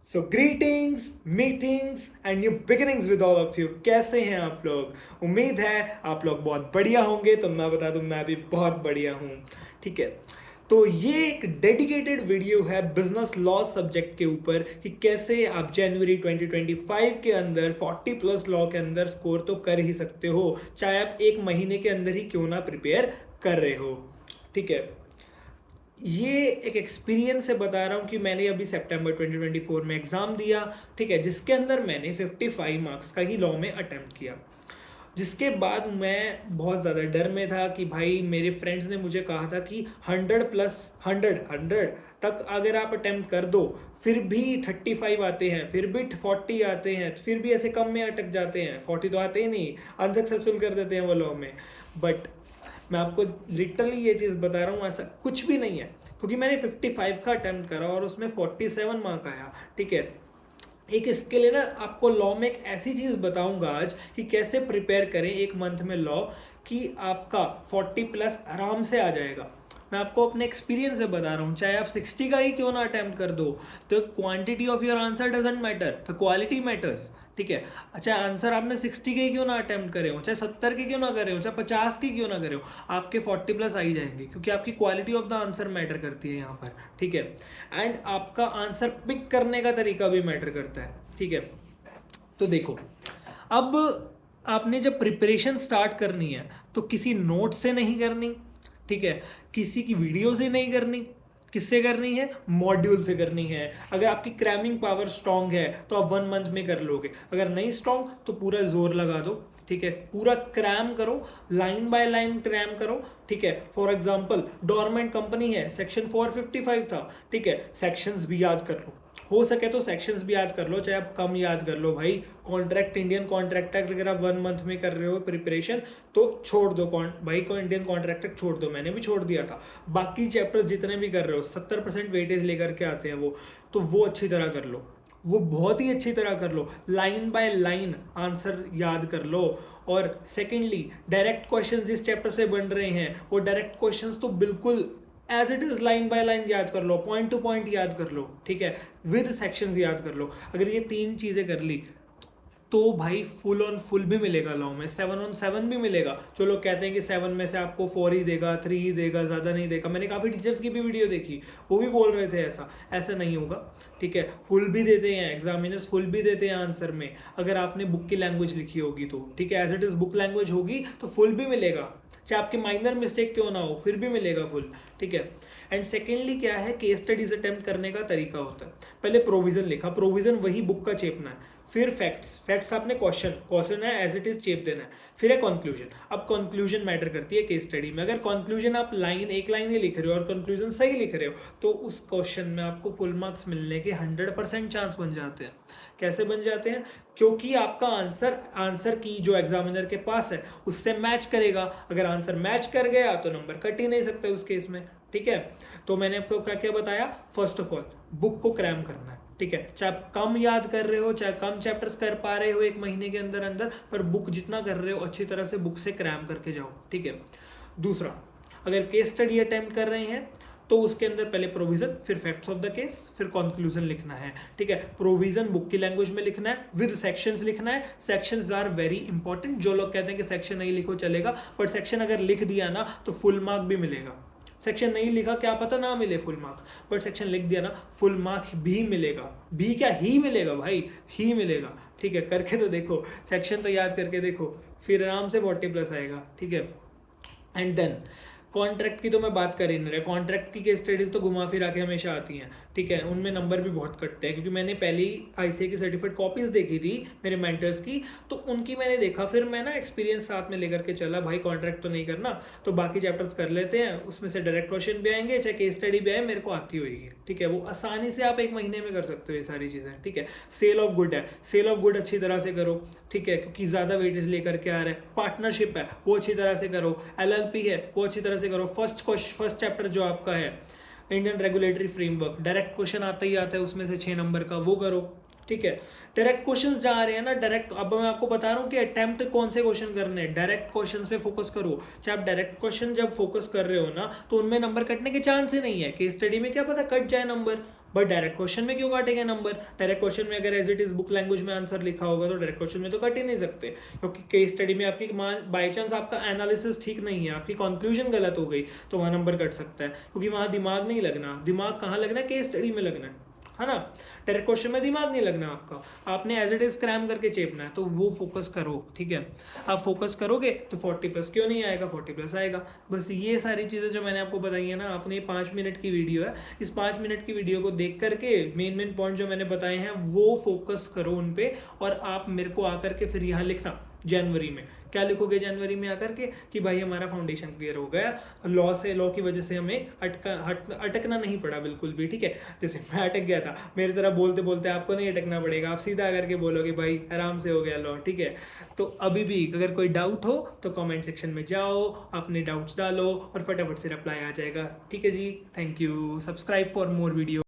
So greetings meetings and new beginnings with all of you. कैसे हैं आप लोग? उम्मीद है आप लोग बहुत बढ़िया होंगे। तो मैं बता दूं, मैं भी बहुत बढ़िया हूँ। ठीक है, तो ये एक डेडिकेटेड वीडियो है बिजनेस लॉ सब्जेक्ट के ऊपर कि कैसे आप जनवरी 2025 के अंदर 40 प्लस लॉ के अंदर स्कोर तो कर ही सकते हो, चाहे आप एक महीने के अंदर ही क्यों ना प्रिपेयर कर रहे हो। ठीक है, ये एक एक्सपीरियंस से बता रहा हूँ कि मैंने अभी सितंबर 2024 में एग्ज़ाम दिया। ठीक है, जिसके अंदर मैंने 55 मार्क्स का ही लॉ में अटेम्प्ट किया। जिसके बाद मैं बहुत ज़्यादा डर में था कि भाई, मेरे फ्रेंड्स ने मुझे कहा था कि 100 प्लस 100 तक अगर आप अटेम्प्ट कर दो, फिर भी 35 आते हैं, फिर भी 40 आते हैं, फिर भी ऐसे कम में अटक जाते हैं, 40 तो आते ही नहीं, अनसक्सेसफुल कर देते हैं वो लॉ में। बट मैं आपको लिटरली ये चीज़ बता रहा हूँ, ऐसा कुछ भी नहीं है, क्योंकि मैंने 55 का अटेम्प्ट करा और उसमें 47 मार्क आया। ठीक है, एक इसके लिए ना आपको लॉ में एक ऐसी चीज़ बताऊंगा आज कि कैसे प्रिपेयर करें एक मंथ में लॉ, कि आपका 40 प्लस आराम से आ जाएगा। मैं आपको अपने एक्सपीरियंस से बता रहा हूँ, चाहे आप 60 का ही क्यों ना अटेम्प्ट कर दो, the quantity of your answer doesn't matter, the quality matters. ठीक है, अच्छा आंसर आपने 60 के क्यों ना अटेम्प्ट करे हो, चाहे 70 के क्यों ना करे हो, चाहे 50 के क्यों ना करे हो, आपके 40 प्लस आ ही जाएंगे, क्योंकि आपकी quality of the answer matter करती है यहाँ पर। ठीक है, एंड आपका आंसर पिक करने का तरीका भी मैटर करता है। ठीक है, तो देखो, अब आपने जब प्रिपरेशन स्टार्ट करनी है तो किसी नोट से नहीं करनी। ठीक है, किसी की वीडियो से नहीं करनी, किससे करनी है? मॉड्यूल से करनी है। अगर आपकी क्रैमिंग पावर स्ट्रांग है तो आप 1 मंथ में कर लोगे, अगर नहीं स्ट्रांग तो पूरा जोर लगा दो। ठीक है, पूरा क्रैम करो, लाइन बाय लाइन क्रैम करो। ठीक है, फॉर एग्जांपल डोरमेंट कंपनी है, सेक्शन 455 था। ठीक है, सेक्शंस भी याद कर लो, हो सके तो सेक्शंस भी याद कर लो, चाहे आप कम याद कर लो भाई। कॉन्ट्रैक्ट, इंडियन कॉन्ट्रैक्ट एक्ट अगर आप 1 मंथ में कर रहे हो प्रिपरेशन, तो छोड़ दो भाई को, इंडियन कॉन्ट्रैक्ट एक्ट छोड़ दो, मैंने भी छोड़ दिया था। बाकी चैप्टर्स जितने भी कर रहे हो 70% वेटेज लेकर के आते हैं वो, तो वो अच्छी तरह कर लो, वो बहुत ही अच्छी तरह कर लो, लाइन बाय लाइन आंसर याद कर लो। और सेकेंडली, डायरेक्ट क्वेश्चन जिस चैप्टर से बन रहे हैं वो डायरेक्ट क्वेश्चन तो बिल्कुल as it is line by line याद कर लो, पॉइंट टू पॉइंट याद कर लो। ठीक है, विद सेक्शंस याद कर लो। अगर ये 3 चीजें कर ली तो भाई फुल ऑन फुल भी मिलेगा लॉ में, 7 on 7 भी मिलेगा। जो लोग कहते हैं कि 7 में से आपको 4 ही देगा, 3 ही देगा, ज़्यादा नहीं देगा, मैंने काफ़ी टीचर्स की भी वीडियो देखी, वो भी बोल रहे थे ऐसा ऐसा नहीं होगा। ठीक है, फुल भी देते हैं एग्जामिनर्स, फुल भी देते हैं आंसर में, अगर आपने बुक की लैंग्वेज लिखी होगी तो। ठीक है, as it is book language होगी तो फुल भी मिलेगा, चाहे आपकी माइनर मिस्टेक क्यों ना हो, फिर भी मिलेगा फुल। ठीक है, एंड सेकेंडली क्या है, केस स्टडीज अटेम्प्ट करने का तरीका होता है। पहले प्रोविजन लिखा, प्रोविजन वही बुक का चेपना है। फिर फैक्ट्स, फैक्ट्स आपने क्वेश्चन है एज इट इज चेप देना है। फिर है कंक्लूजन। अब कंक्लूजन मैटर करती है केस स्टडी में। अगर कंक्लूजन आप एक लाइन ही लिख रहे हो और कंक्लूजन सही लिख रहे हो, तो उस क्वेश्चन में आपको फुल मार्क्स मिलने के 100% चांस बन जाते हैं। कैसे बन जाते हैं? क्योंकि आपका आंसर की जो एग्जामिनर के पास है उससे मैच करेगा। अगर आंसर मैच कर गया तो नंबर कट ही नहीं सकते उस केस में। ठीक है, तो मैंने आपको क्या क्या बताया? फर्स्ट ऑफ ऑल, बुक को क्रैम करना है। ठीक है, चाहे आप कम याद कर रहे हो, चाहे कम चैप्टर्स कर पा रहे हो एक महीने के अंदर अंदर, पर बुक जितना कर रहे हो अच्छी तरह से बुक से क्रैम करके जाओ। ठीक है, दूसरा, अगर केस स्टडी अटेम्प्ट कर रहे हैं तो उसके अंदर पहले प्रोविजन, फिर फैक्ट्स ऑफ द केस, फिर कंक्लूजन लिखना है। ठीक है, प्रोविजन बुक की लैंग्वेज में लिखना है, विद सेक्शंस लिखना है। Sections are very important. जो लोग कहते हैं कि सेक्शन नहीं लिखो चलेगा, बट सेक्शन अगर लिख दिया ना तो फुल मार्क भी मिलेगा। सेक्शन नहीं लिखा क्या पता ना मिले फुल मार्क, बट सेक्शन लिख दिया ना फुल मार्क भी मिलेगा। भी क्या, ही मिलेगा भाई, ही मिलेगा। ठीक है, करके तो देखो, सेक्शन तो याद करके देखो, फिर आराम से 40 प्लस आएगा। ठीक है, एंड देन कॉन्ट्रैक्ट की तो मैं बात कर ही नहीं रहा। कॉन्ट्रैक्ट की केस स्टडीज तो घुमा फिरा के हमेशा आती हैं। ठीक है, उनमें नंबर भी बहुत कटते हैं, क्योंकि मैंने पहली आईसीए की सर्टिफाइड कॉपीज देखी थी मेरे मेंटर्स की, तो उनकी मैंने देखा, फिर मैं ना एक्सपीरियंस साथ में लेकर के चला, भाई कॉन्ट्रैक्ट तो नहीं करना, तो बाकी चैप्टर्स कर लेते हैं, उसमें से डायरेक्ट क्वेश्चन भी आएंगे, चाहे केस स्टडी भी आए, मेरे को आती होगी। ठीक है, वो आसानी से आप एक महीने में कर सकते हो ये सारी चीज़ें। ठीक है, सेल ऑफ गुड है, सेल ऑफ गुड अच्छी तरह से करो। ठीक है, क्योंकि ज़्यादा वेटेज लेकर के आ रहा है। पार्टनरशिप है, वो अच्छी तरह से करो। एलएलपी है, वो अच्छी तरह से करो। फर्स्ट चैप्टर जो आपका है Indian regulatory framework, direct question आता ही आता है उसमें से 6 नंबर का, वो करो। ठीक है, डायरेक्ट क्वेश्चन जा रहे हैं ना, डायरेक्ट, अब मैं आपको बता रहा हूँ कि अटेम्प्ट कौन से क्वेश्चन करने हैं, डायरेक्ट क्वेश्चन पे फोकस करो। चाहे आप डायरेक्ट क्वेश्चन जब फोकस कर रहे हो ना, तो उनमें नंबर कटने के चांस ही नहीं है। केस स्टडी में क्या पता कट जाए नंबर, बट डायरेक्ट क्वेश्चन में क्यों काटेंगे नंबर? डायरेक्ट क्वेश्चन में अगर as it is book language में आंसर लिखा होगा तो डायरेक्ट क्वेश्चन में तो कट ही नहीं सकते, क्योंकि केस स्टडी में आपकी बाई चांस आपका एनालिसिस ठीक नहीं है, आपकी कंक्लूजन गलत हो गई तो वहाँ नंबर कट सकता है, क्योंकि वहाँ दिमाग नहीं लगना। दिमाग कहाँ लगना है? केस स्टडी में लगना है ना। डायरेक्ट क्वेश्चन में दिमाग नहीं लगना आपका, आपने एज इट इज क्रैम करके चेपना है, तो वो फोकस करो, ठीक है। आप फोकस करोगे तो 40+ क्यों नहीं आएगा, 40+ आएगा। बस ये सारी चीज़ें जो मैंने आपको बताई है ना, आपने 5 मिनट की वीडियो है, इस 5 मिनट की वीडियो को देख करके मेन पॉइंट जो मैंने बताए हैं वो फोकस करो उन पे, और आप मेरे को आकर के फिर यहाँ लिखना जनवरी में। क्या लिखोगे जनवरी में आकर के? कि भाई हमारा फाउंडेशन क्लियर हो गया, लॉ की वजह से हमें अटकना नहीं पड़ा बिल्कुल भी, ठीक है। जैसे मैं अटक गया था, मेरी तरह बोलते बोलते आपको नहीं अटकना पड़ेगा, आप सीधा करके बोलोगे भाई आराम से हो गया लॉ, ठीक है। तो अभी भी अगर कोई डाउट हो तो कमेंट सेक्शन में जाओ, अपने डाउट्स डालो और फटाफट से रिप्लाई आ जाएगा, ठीक है जी। Thank you, subscribe for more video.